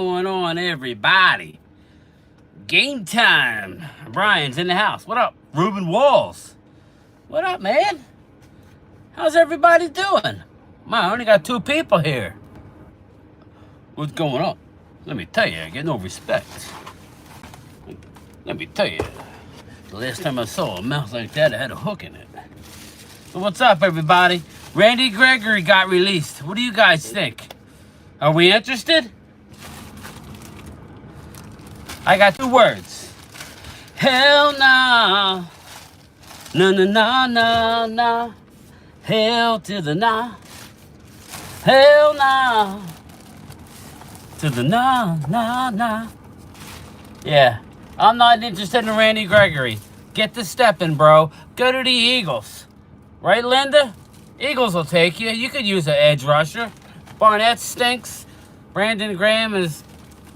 going on, everybody? Game time. Brian's in the house. What up, Ruben Walls? What up, man? How's everybody doing? I only got 2 people here. What's going on? Let me tell you, I get no respect. Let me tell you, the last time I saw a mouth like that, I had a hook in it. So what's up, everybody? Randy Gregory got released. What do you guys think? Are we interested? I got 2 words. Hell no. No, no, no, no, no. Hell to the nah. Hell no. To the nah, nah, nah. Yeah, I'm not interested in Randy Gregory. Get the stepping, bro. Go to the Eagles. Right, Linda? Eagles will take you. You could use an edge rusher. Barnett stinks. Brandon Graham is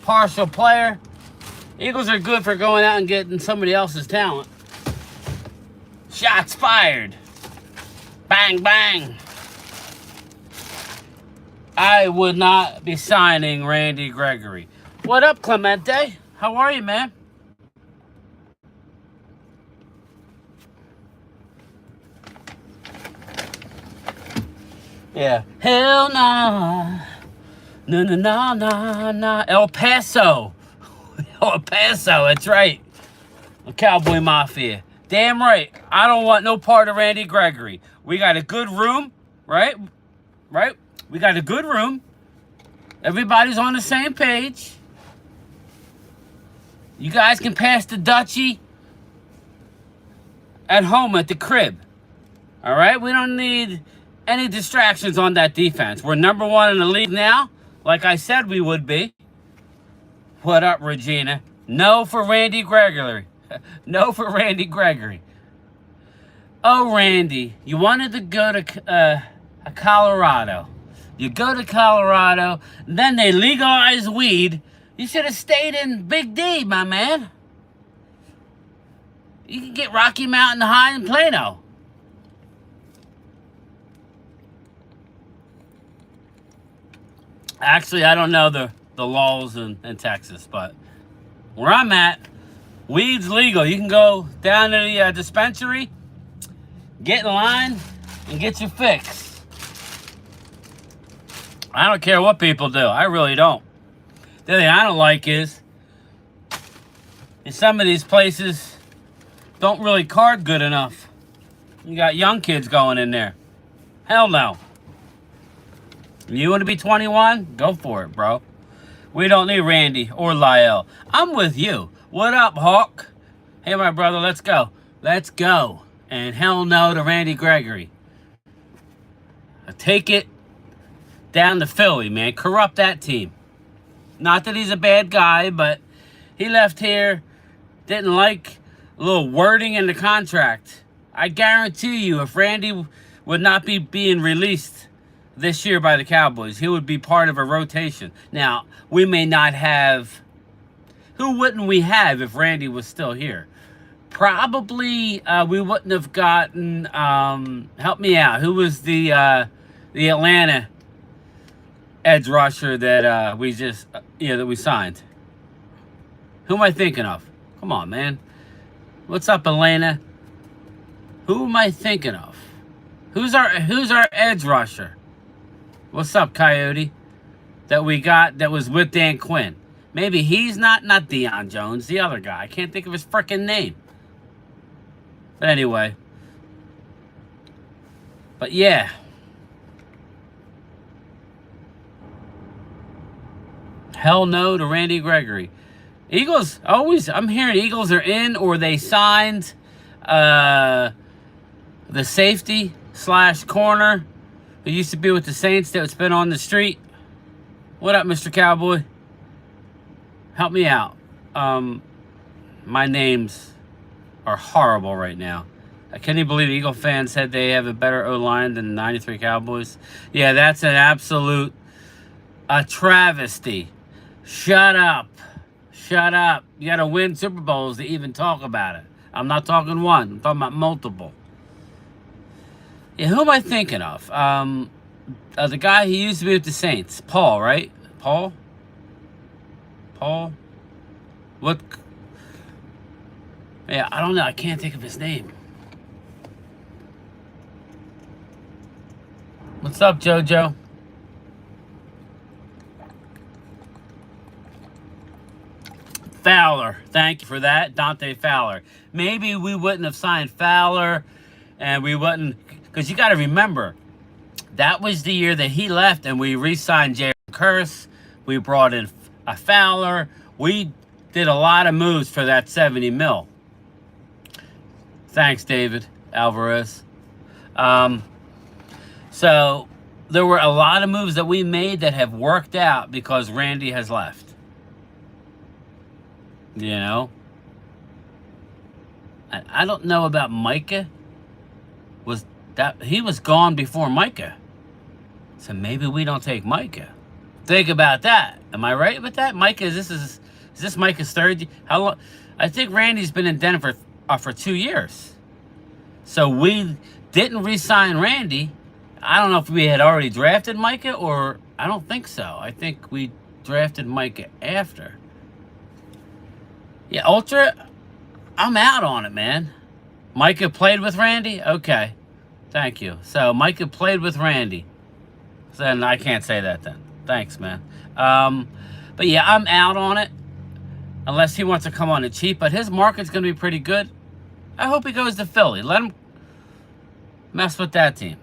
partial player. Eagles are good for going out and getting somebody else's talent. Shots fired. Bang, bang. I would not be signing Randy Gregory. What up, Clemente? How are you, man? Yeah. Hell no. No, no, no, no, no. El Paso. El Paso, that's right. Cowboy Mafia. Damn right. I don't want no part of Randy Gregory. We got a good room, right? Right? We got a good room. Everybody's on the same page. You guys can pass the Dutchie at home at the crib. All right? We don't need any distractions on that defense. We're number 1 in the league now, like I said we would be. What up, Regina? No for Randy Gregory. No for Randy Gregory. Oh, Randy, you wanted to go to Colorado. You go to Colorado, then they legalize weed. You should have stayed in Big D, my man. You can get Rocky Mountain High in Plano. Actually, I don't know the laws in Texas, but where I'm at, weed's legal. You can go down to the dispensary, get in line, and get your fix. I don't care what people do. I really don't. The thing I don't like is some of these places don't really card good enough. You got young kids going in there. Hell no. You want to be 21? Go for it, bro. We don't need Randy or Lyle. I'm with you. What up, Hawk? Hey, my brother, let's go. Let's go. And hell no to Randy Gregory. Take it down to Philly, man. Corrupt that team. Not that he's a bad guy, but he left here, didn't like a little wording in the contract. I guarantee you, if Randy would not be being released this year by the Cowboys, he would be part of a rotation. Now, we may not have... Who wouldn't we have if Randy was still here? Probably we wouldn't have gotten... help me out. Who was the Atlanta edge rusher that we just... that we signed? Who am I thinking of? Come on, man. What's up, Atlanta? Who am I thinking of? Who's our edge rusher? What's up, Coyote? That we got that was with Dan Quinn. Maybe he's not Deion Jones, the other guy. I can't think of his freaking name. But anyway. But yeah. Hell no to Randy Gregory. Eagles, I'm hearing Eagles are in or they signed the safety / corner who used to be with the Saints that's been on the street. What up, Mr. Cowboy? Help me out. My names are horrible right now. Can you believe Eagle fans said they have a better O-line than the 93 Cowboys? Yeah, that's an absolute travesty. Shut up. Shut up. You got to win Super Bowls to even talk about it. I'm not talking one. I'm talking about multiple. Yeah, who am I thinking of? The guy who used to be with the Saints. Paul, right? Paul? Paul. What? Yeah, I don't know. I can't think of his name. What's up, JoJo? Fowler. Thank you for that. Dante Fowler. Maybe we wouldn't have signed Fowler, and we wouldn't, because you got to remember, that was the year that he left, and we re-signed Jalen Curse. We brought in a Fowler. We did a lot of moves for that 70 mil. Thanks, David Alvarez. So there were a lot of moves that we made that have worked out because Randy has left. You know? I don't know about Micah. He was gone before Micah. So maybe we don't take Micah. Think about that. Am I right with that? Micah, is this Micah's third? How long? I think Randy's been in Denver for 2 years. So we didn't re-sign Randy. I don't know if we had already drafted Micah, or I don't think so. I think we drafted Micah after. Yeah, Ultra, I'm out on it, man. Micah played with Randy? Okay. Thank you. So Micah played with Randy. So then I can't say that then. Thanks, man. But yeah, I'm out on it. Unless he wants to come on the cheap. But his market's going to be pretty good. I hope he goes to Philly. Let him mess with that team.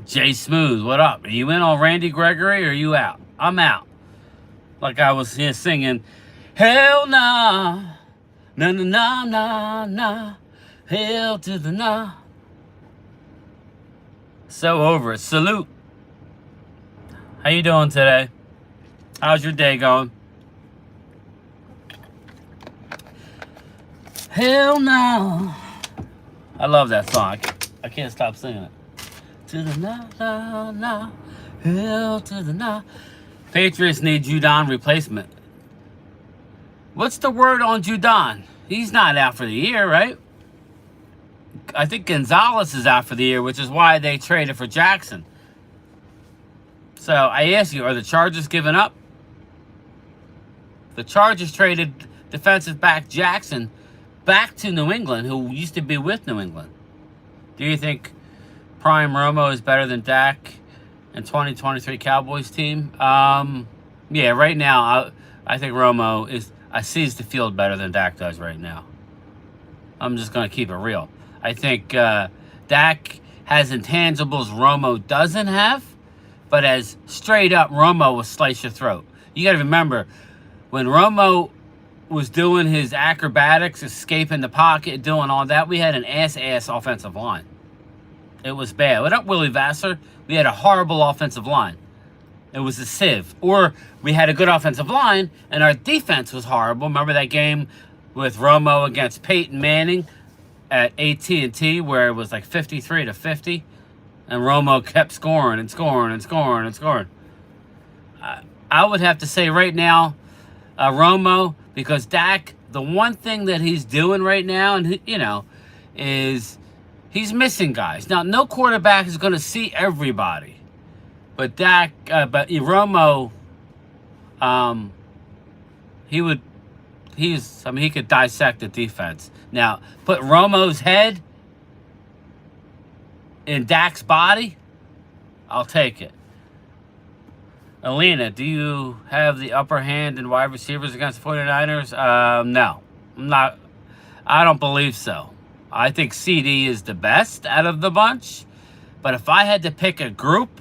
Jay Smooth, what up? Are you in on Randy Gregory, or are you out? I'm out. Like I was here singing, hell nah, nah, nah, nah, nah, nah, hell to the nah. So over it. Salute. How you doing today? How's your day going? Hell no. I love that song. I can't stop singing it. To the nah, nah, nah. Hell to the nah. Patriots need Judon replacement. What's the word on Judon? He's not out for the year, right? I think Gonzalez is out for the year, which is why they traded for Jackson. So I ask you, are the Chargers giving up? The Chargers traded defensive back Jackson back to New England, who used to be with New England. Do you think Prime Romo is better than Dak and 2023 Cowboys team? Yeah, right now, I think Romo sees the field better than Dak does right now. I'm just going to keep it real. I think Dak has intangibles Romo doesn't have, but as straight up, Romo will slice your throat. You got to remember, when Romo was doing his acrobatics, escaping the pocket, doing all that, we had an ass offensive line. It was bad. Without Willie Vassar, we had a horrible offensive line. It was a sieve. Or we had a good offensive line, and our defense was horrible. Remember that game with Romo against Peyton Manning at AT&T, where it was like 53-50, and Romo kept scoring and scoring and scoring and scoring. I would have to say right now, Romo, because Dak, the one thing that he's doing right now, and is he's missing guys. Now, no quarterback is going to see everybody, but Romo, he could dissect the defense. Now, put Romo's head in Dak's body, I'll take it. Alina, do you have the upper hand in wide receivers against the 49ers? No. I don't believe so. I think CD is the best out of the bunch. But if I had to pick a group,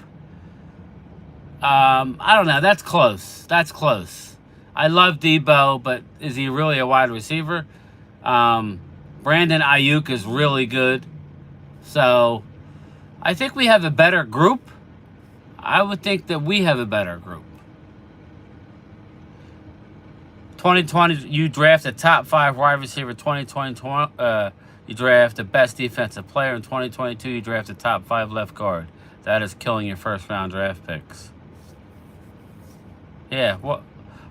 I don't know. That's close. I love Debo, but is he really a wide receiver? Brandon Ayuk is really good. So I think we have a better group. I would think that we have a better group. 2020, you draft a top 5 wide receiver. 2020, you draft the best defensive player. In 2022, you draft a top 5 left guard. That is killing your first-round draft picks. Yeah, well,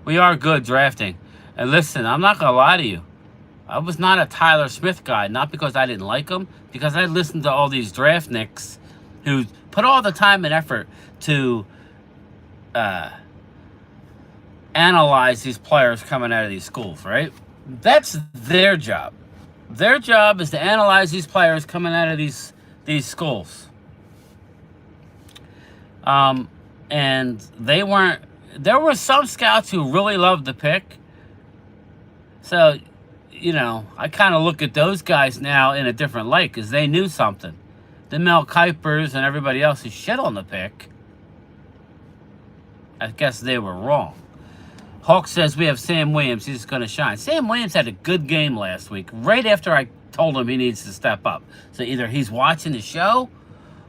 we are good drafting. And listen, I'm not going to lie to you. I was not a Tyler Smith guy, not because I didn't like him, because I listened to all these draft nicks who put all the time and effort to analyze these players coming out of these schools, right? That's their job. Their job is to analyze these players coming out of these schools. And they weren't. There were some scouts who really loved the pick. So, I kind of look at those guys now in a different light because they knew something. The Mel Kipers and everybody else who shit on the pick, I guess they were wrong. Hawk says we have Sam Williams. He's going to shine. Sam Williams had a good game last week, right after I told him he needs to step up. So either he's watching the show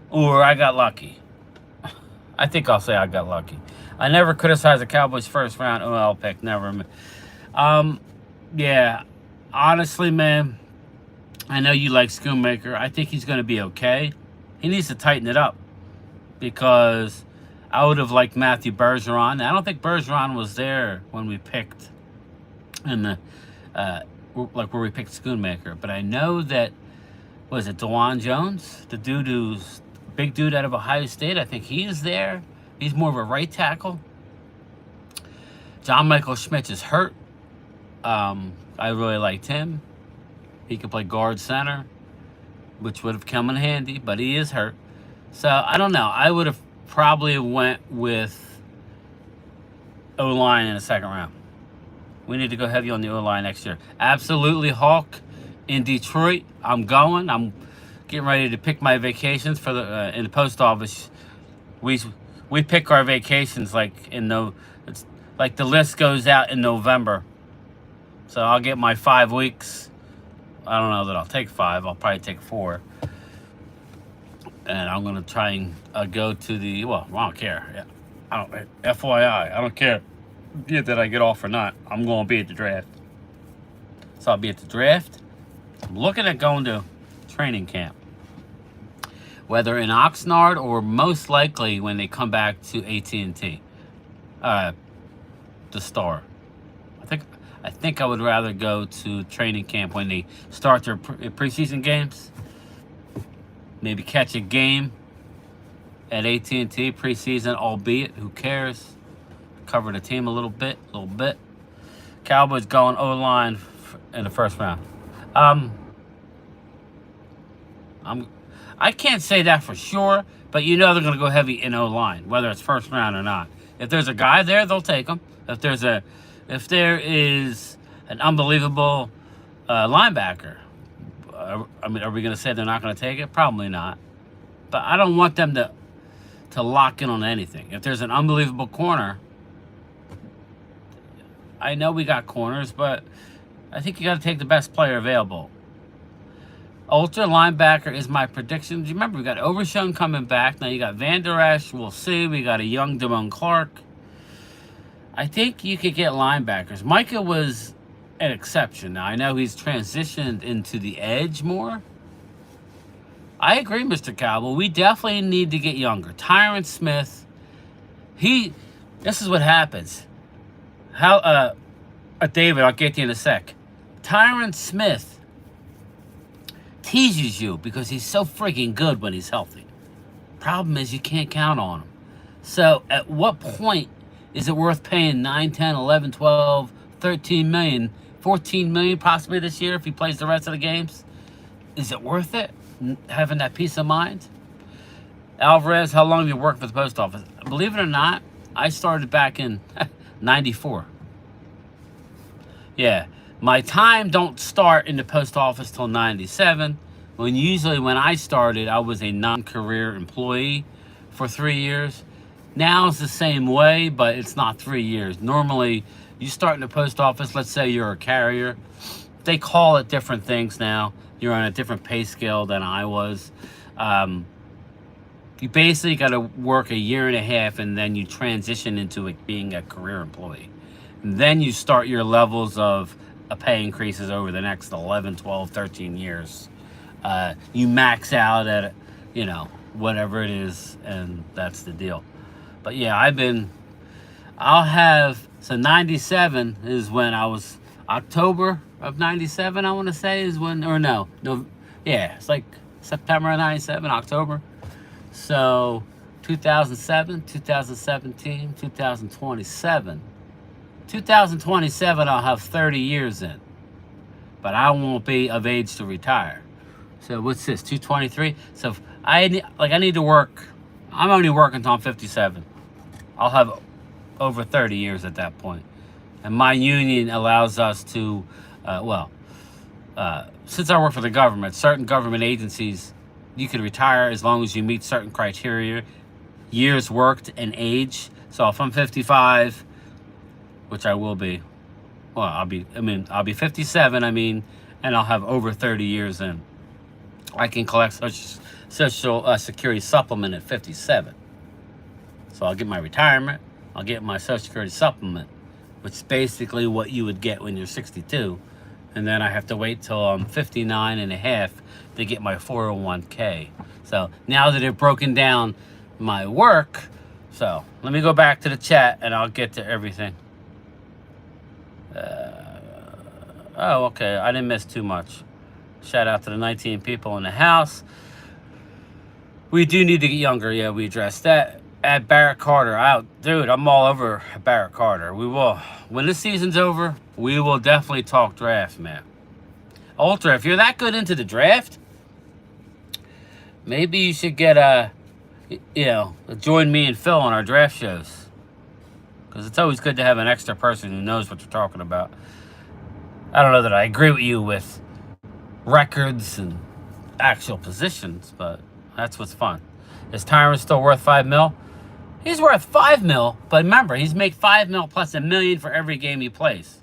or I got lucky. I think I'll say I got lucky. I never criticized the Cowboys' first round OL pick. Never. Yeah, honestly, man, I know you like Schoonmaker. I think he's going to be okay. He needs to tighten it up because I would have liked Matthew Bergeron. I don't think Bergeron was there when we picked in the where we picked Schoonmaker. But I know that, was it DeJuan Jones, the dude who's big dude out of Ohio State? I think he is there. He's more of a right tackle. John Michael Schmitz is hurt. I really liked him. He could play guard center, which would have come in handy, but he is hurt. So I don't know. I would have probably went with O-line in the second round. We need to go heavy on the O-line next year. Absolutely, Hawk. In Detroit, I'm going. I'm getting ready to pick my vacations for the in the post office. We pick our vacations it's like the list goes out in November. So I'll get my 5 weeks. I don't know that I'll take 5. I'll probably take 4. And I'm going to try and go to the, I don't care. FYI, I don't care that I get off or not. I'm going to be at the draft. So I'll be at the draft. I'm looking at going to training camp. Whether in Oxnard or most likely when they come back to AT&T. The Star. I think I would rather go to training camp when they start their preseason games. Maybe catch a game at AT&T preseason, albeit who cares? Cover the team a little bit. Cowboys going O-line in the first round. I can't say that for sure, but they're going to go heavy in O-line, whether it's first round or not. If there's a guy there, they'll take him. If there is an unbelievable linebacker, are we going to say they're not going to take it? Probably not. But I don't want them to lock in on anything. If there's an unbelievable corner, I know we got corners, but I think you got to take the best player available. Ultra linebacker is my prediction. Do you remember we got Overshown coming back? Now you got Van Der Esch. We'll see. We got a young Damone Clark. I think you could get linebackers. Micah was an exception. Now, I know he's transitioned into the edge more. I agree, Mr. Cowboy. We definitely need to get younger. Tyron Smith, this is what happens. David, I'll get to you in a sec. Tyron Smith teases you because he's so freaking good when he's healthy. Problem is you can't count on him. So at what point is it worth paying 9, 10, 11, 12, 13 million, 14 million possibly this year if he plays the rest of the games? Is it worth it? Having that peace of mind? Alvarez, how long have you worked for the post office? Believe it or not, I started back in 94. Yeah, my time don't start in the post office till 97. Usually when I started, I was a non-career employee for 3 years. Now it's the same way, but it's not 3 years. Normally, you start in the post office, let's say you're a carrier. They call it different things now. You're on a different pay scale than I was. You basically got to work a year and a half, and then you transition into being a career employee. And then you start your levels of pay increases over the next 11, 12, 13 years. You max out at, whatever it is, and that's the deal. But yeah, so 97 is when I was, October of 97, I want to say is when, or no, yeah, it's like September of 97, October. So 2007, 2017, 2027. 2027, I'll have 30 years in. But I won't be of age to retire. So what's this, 223? So if I need to work. I'm only working until I'm 57. I'll have over 30 years at that point. And my union allows us to, since I work for the government, certain government agencies, you can retire as long as you meet certain criteria, years worked and age. So if I'm 55, which I will be, I'll be 57, and I'll have over 30 years in. I can collect Social Security supplement at 57. So I'll get my retirement, I'll get my Social Security supplement, which is basically what you would get when you're 62. And then I have to wait till I'm 59 and a half to get my 401k. So now that they've broken down my work, so let me go back to the chat and I'll get to everything. Oh, okay, I didn't miss too much. Shout out to the 19 people in the house. We do need to get younger. Yeah, we addressed that. At Barrett Carter, dude, I'm all over Barrett Carter. We will. When the season's over, we will definitely talk draft, man. Ultra, if you're that good into the draft, maybe you should get join me and Phil on our draft shows. Because it's always good to have an extra person who knows what you're talking about. I don't know that I agree with you with records and actual positions, but that's what's fun. Is Tyron still worth $5 million? He's worth $5 million, but remember, he's made $5 million plus $1 million for every game he plays.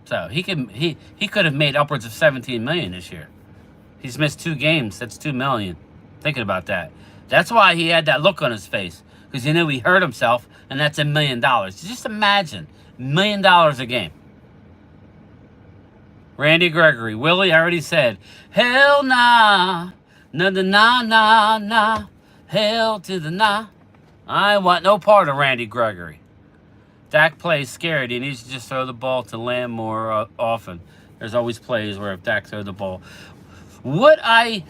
So he could have made upwards of $17 million this year. He's missed 2 games. That's $2 million. Thinking about that. That's why he had that look on his face, because he knew he hurt himself, and that's $1 million. Just imagine $1 million a game. Randy Gregory. Willie, I already said, hell nah. Nah, nah, nah, nah, nah. Hell to the nah. I want no part of Randy Gregory. Dak plays scared. He needs to just throw the ball to Lamb more often. There's always plays where if Dak throws the ball. What I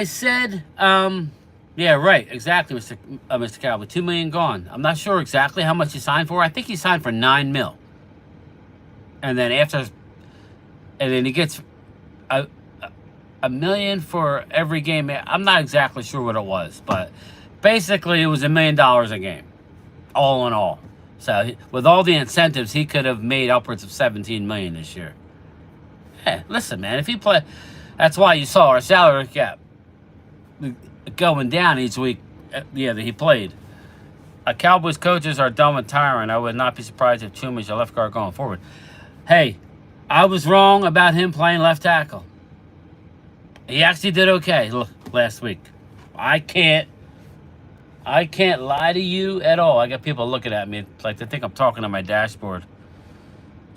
said, yeah, right, exactly, Mr. Cowboy. $2 million gone. I'm not sure exactly how much he signed for. I think he signed for $9 million. And then he gets $1 million for every game. I'm not exactly sure what it was, but basically it was $1 million a game, all in all. So with all the incentives, he could have made upwards of $17 million this year. Hey, listen, man, if he play, that's why you saw our salary cap going down each week. Yeah, that he played. Cowboys coaches are done with Tyron. I would not be surprised if Chuma's your left guard going forward. Hey, I was wrong about him playing left tackle. He actually did okay last week. I can't lie to you at all. I got people looking at me like they think I'm talking on my dashboard.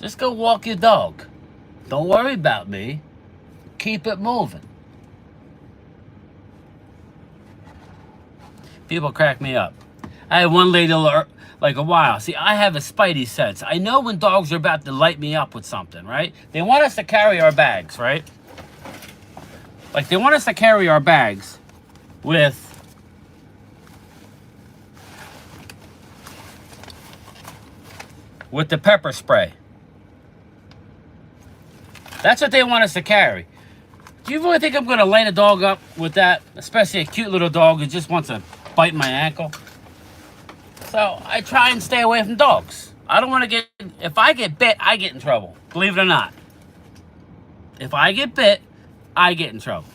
Just go walk your dog. Don't worry about me. Keep it moving. People crack me up. I had one lady like a while. See, I have a spidey sense. I know when dogs are about to light me up with something, right? They want us to carry our bags, right? Like, they want us to carry our bags with the pepper spray. That's what they want us to carry. Do you really think I'm going to line a dog up with that? Especially a cute little dog who just wants to bite my ankle. So I try and stay away from dogs. I don't want to get... If I get bit, I get in trouble. Believe it or not. If I get bit, I get in trouble.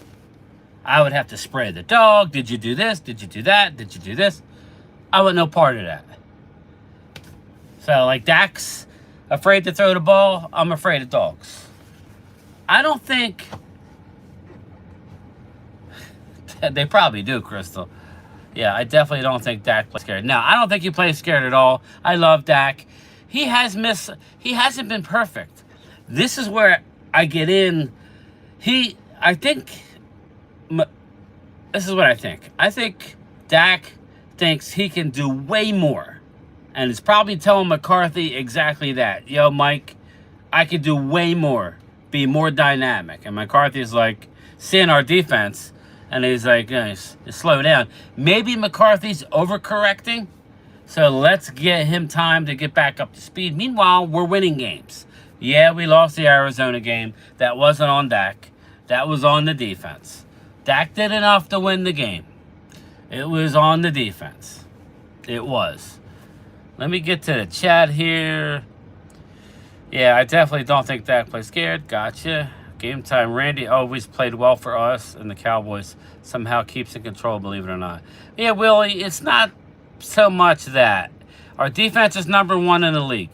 I would have to spray the dog. Did you do this? Did you do that? Did you do this? I want no part of that. So, like, Dak's afraid to throw the ball. I'm afraid of dogs. I don't think... They probably do, Crystal. Yeah, I definitely don't think Dak plays scared. No, I don't think he plays scared at all. I love Dak. He hasn't been perfect. This is where I get in. This is what I think. I think Dak thinks he can do way more. And it's probably telling McCarthy exactly that. Yo, Mike, I could do way more. Be more dynamic. And McCarthy's like, seeing our defense, and he's like, slow down. Maybe McCarthy's overcorrecting So let's get him time to get back up to speed. Meanwhile, we're winning games. Yeah, we lost the Arizona game. That wasn't on Dak. That was on the defense. Dak did enough to win the game. It was on the defense. It was. Let me get to the chat here. Yeah, I definitely don't think Dak plays scared. Gotcha. Game time. Randy always played well for us, and the Cowboys somehow keeps in control, believe it or not. Yeah, Willie, it's not so much that. Our defense is #1 in the league.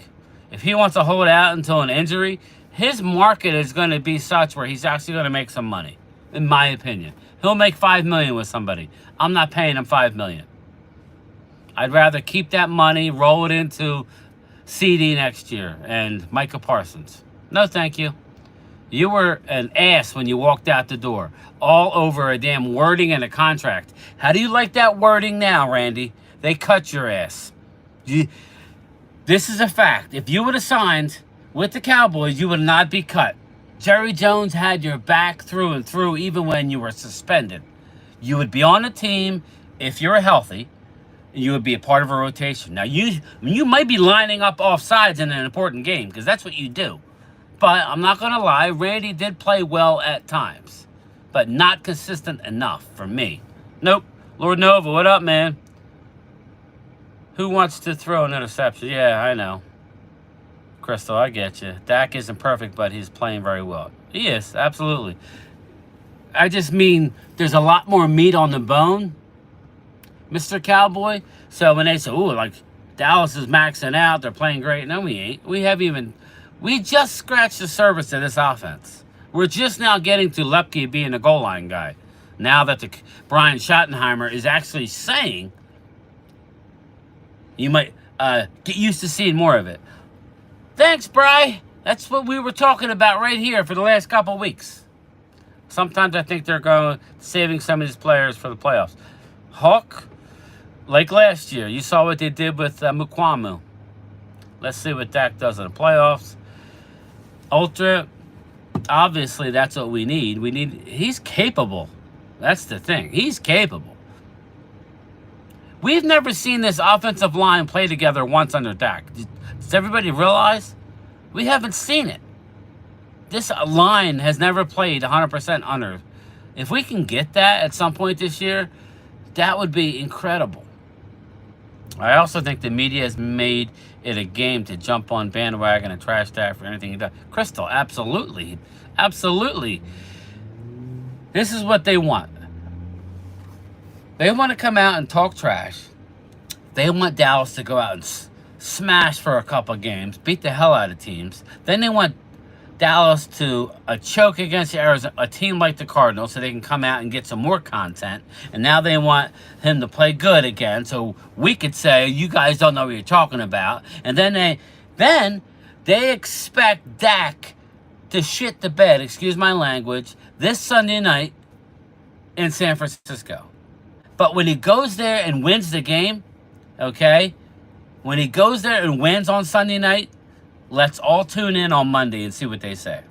If he wants to hold out until an injury, his market is going to be such where he's actually going to make some money, in my opinion. He'll make $5 million with somebody. I'm not paying him $5 million. I'd rather keep that money, roll it into CD next year and Micah Parsons. No, thank you. You were an ass when you walked out the door, all over a damn wording and a contract. How do you like that wording now, Randy? They cut your ass. This is a fact. If you would have signed with the Cowboys, you would not be cut. Jerry Jones had your back through and through, even when you were suspended. You would be on the team if you're healthy. You would be a part of a rotation. Now, you might be lining up off sides in an important game, because that's what you do. But I'm not going to lie, Randy did play well at times, but not consistent enough for me. Nope. Lord Nova, what up, man? Who wants to throw an interception? Yeah, I know. Crystal, I get you. Dak isn't perfect, but he's playing very well. He is, absolutely. I just mean there's a lot more meat on the bone, Mr. Cowboy. So when they say, ooh, like Dallas is maxing out, they're playing great. No, we ain't. We just scratched the surface of this offense. We're just now getting to Lepke being a goal line guy. Now that Brian Schottenheimer is actually saying, you might get used to seeing more of it. Thanks, Bri. That's what we were talking about right here for the last couple weeks. Sometimes I think they're saving some of these players for the playoffs. Hawk, like last year, you saw what they did with Mukwamu. Let's see what Dak does in the playoffs. Ultra, obviously that's what we need. He's capable. That's the thing. He's capable. We've never seen this offensive line play together once under Dak. Does everybody realize? We haven't seen it. This line has never played 100% under. If we can get that at some point this year, that would be incredible. I also think the media has made it a game to jump on bandwagon and trash Dak for anything he does. Crystal, absolutely. Absolutely. This is what they want. They want to come out and talk trash. They want Dallas to go out and smash for a couple games, beat the hell out of teams. Then they want Dallas to choke against Arizona, a team like the Cardinals, so they can come out and get some more content. And now they want him to play good again, so we could say, you guys don't know what you're talking about. And then they expect Dak to shit the bed, excuse my language, this Sunday night in San Francisco. But when he goes there and wins the game, okay, when he goes there and wins on Sunday night, let's all tune in on Monday and see what they say.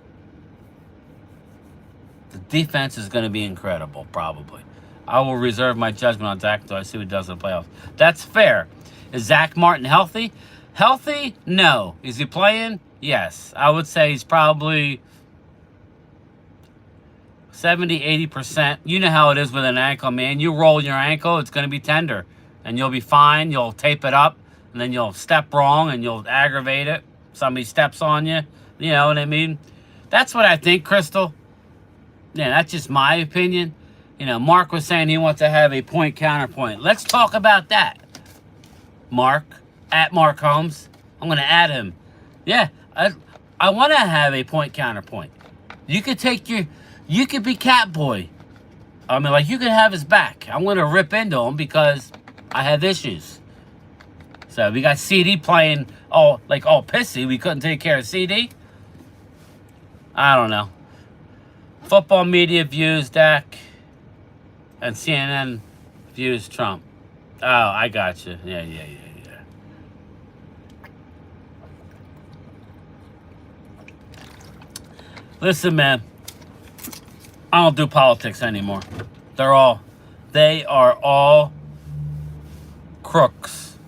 The defense is going to be incredible, probably. I will reserve my judgment on Dak until I see what he does in the playoffs. That's fair. Is Zach Martin healthy? Healthy? No. Is he playing? Yes. I would say he's probably 70, 80%. You know how it is with an ankle, man. You roll your ankle, it's going to be tender. And you'll be fine. You'll tape it up. And then you'll step wrong and you'll aggravate it. Somebody steps on you. You know what I mean? That's what I think, Crystal. Yeah, that's just my opinion. You know, Mark was saying he wants to have a point counterpoint. Let's talk about that. Mark, at Mark Holmes. I'm going to add him. Yeah, I want to have a point counterpoint. You could be Catboy. I mean, like, you could have his back. I'm going to rip into him because I have issues. So we got CD playing all pissy. We couldn't take care of CD. I don't know. Football media views Dak, and CNN views Trump. Oh, I got you. Yeah. Listen, man. I don't do politics anymore. They are all crooks.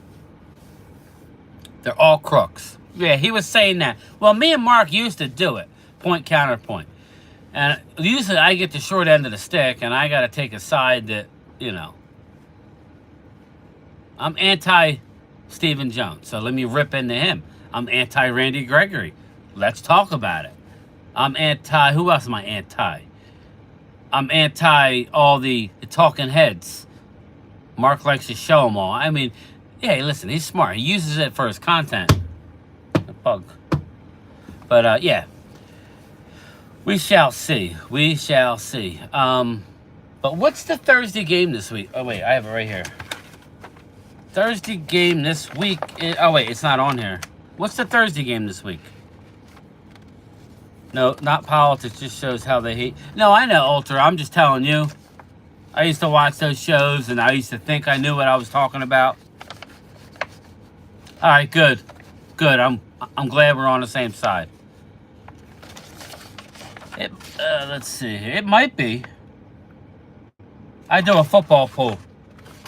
They're all crooks. Yeah, he was saying that. Well, me and Mark used to do it. Point, counterpoint. And usually I get the short end of the stick, and I got to take a side that, you know, I'm anti-Stephen Jones, so let me rip into him. I'm anti-Randy Gregory. Let's talk about it. I'm anti... Who else am I anti? I'm anti all the talking heads. Mark likes to show them all. I mean, yeah, listen, he's smart. He uses it for his content. A bug. But, yeah. We shall see. We shall see. But what's the Thursday game this week? Oh, wait, I have it right here. Thursday game this week. Oh, wait, it's not on here. What's the Thursday game this week? No, not politics. Just shows how they hate. No, I know, Ultra. I'm just telling you. I used to watch those shows, and I used to think I knew what I was talking about. All right, good. Good. I'm glad we're on the same side. Let's see. It might be. I do a football poll.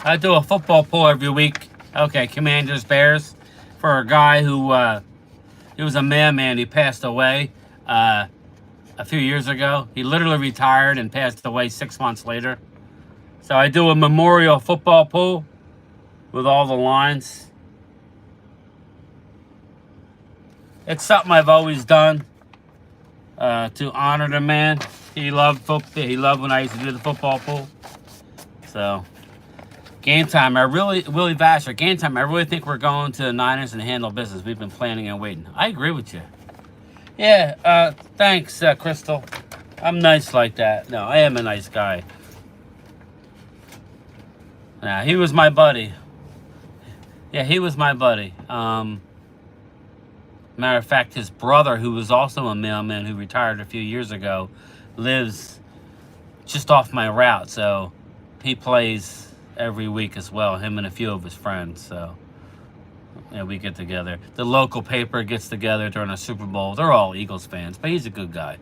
I do a football poll every week. Okay, Commanders, Bears. For a guy who, he was a mailman. He passed away a few years ago. He literally retired and passed away 6 months later. So I do a memorial football pool with all the lines. It's something I've always done to honor the man. He loved football. He loved when I used to do the football pool. So, game time. Willie Vasher, game time. I really think we're going to the Niners and handle business. We've been planning and waiting. I agree with you. Yeah, thanks, Crystal. I'm nice like that. No, I am a nice guy. Nah, he was my buddy. Yeah, he was my buddy. Matter of fact, his brother, who was also a mailman who retired a few years ago, lives just off my route. So he plays every week as well, him and a few of his friends. So yeah, we get together. The local paper gets together during a Super Bowl. They're all Eagles fans, but he's a good guy.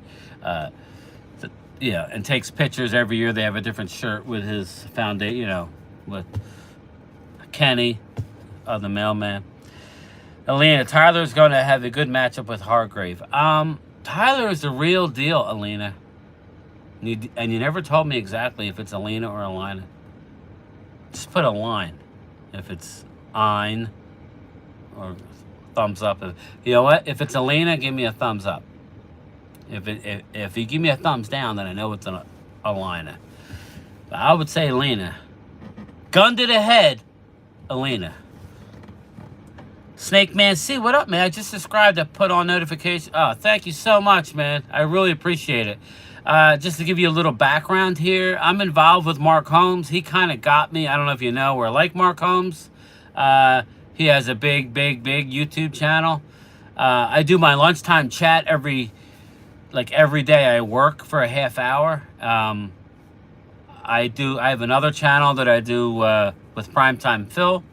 Yeah, and takes pictures every year. They have a different shirt with his foundation, you know, with Kenny, the mailman. Alina, Tyler's going to have a good matchup with Hargrave. Tyler is the real deal, Alina. And you never told me exactly if it's Alina or Alina. Just put a line. If it's Ein or thumbs up. You know what? If it's Alina, give me a thumbs up. If you give me a thumbs down, then I know it's an Alina. But I would say Alina. Gun to the head, Alina. Snake Man C, what up, man? I just subscribed to put on notifications. Oh, thank you so much, man. I really appreciate it. Just to give you a little background here, I'm involved with Mark Holmes. He kind of got me. I don't know if you know or like Mark Holmes. He has a big YouTube channel. I do my lunchtime chat every day. I work for a half hour. I have another channel that I do with Primetime Phil.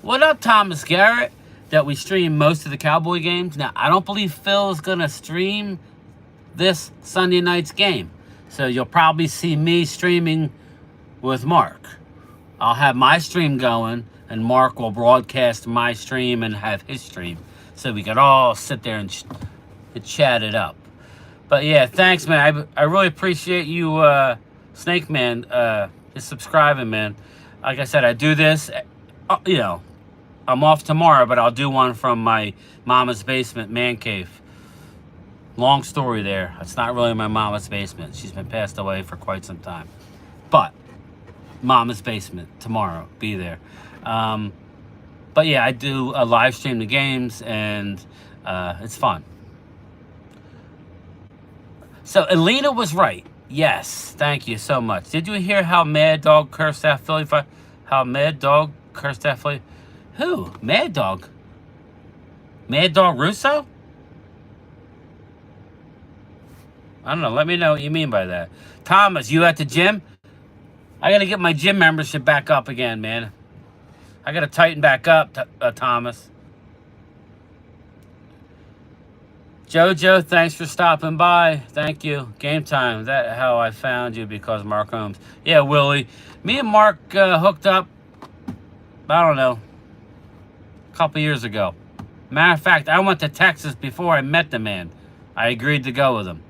What up, Thomas Garrett? That we stream most of the Cowboy games. Now, I don't believe Phil is going to stream this Sunday night's game. So you'll probably see me streaming with Mark. I'll have my stream going, and Mark will broadcast my stream and have his stream. So we could all sit there and chat it up. But yeah, thanks, man. I really appreciate you, Snake Man, subscribing, man. Like I said, I do this, you know, I'm off tomorrow, but I'll do one from my mama's basement man cave. Long story there. It's not really my mama's basement. She's been passed away for quite some time. But mama's basement tomorrow. Be there. But yeah, I do a live stream the games, and it's fun. So Alina was right. Yes, thank you so much. Did you hear how Mad Dog cursed that Philly fight? How Mad Dog cursed that Philly? Who? Mad Dog? Mad Dog Russo? I don't know. Let me know what you mean by that. Thomas, you at the gym? I got to get my gym membership back up again, man. I got to tighten back up, Thomas. Jojo, thanks for stopping by. Thank you. Game time. That's how I found you, because Mark Holmes. Yeah, Willie. Me and Mark hooked up, I don't know, a couple years ago. Matter of fact, I went to Texas before I met the man. I agreed to go with him.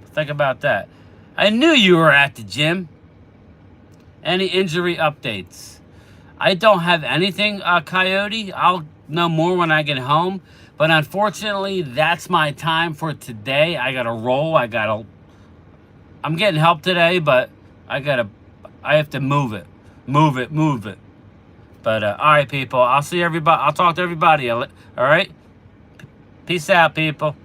Think about that. I knew you were at the gym. Any injury updates? I don't have anything, Coyote. I'll know more when I get home. But unfortunately, that's my time for today. I gotta roll. I'm getting help today, but I have to move it. Move it. But, all right, people. I'll see everybody. I'll talk to everybody. All right? Peace out, people.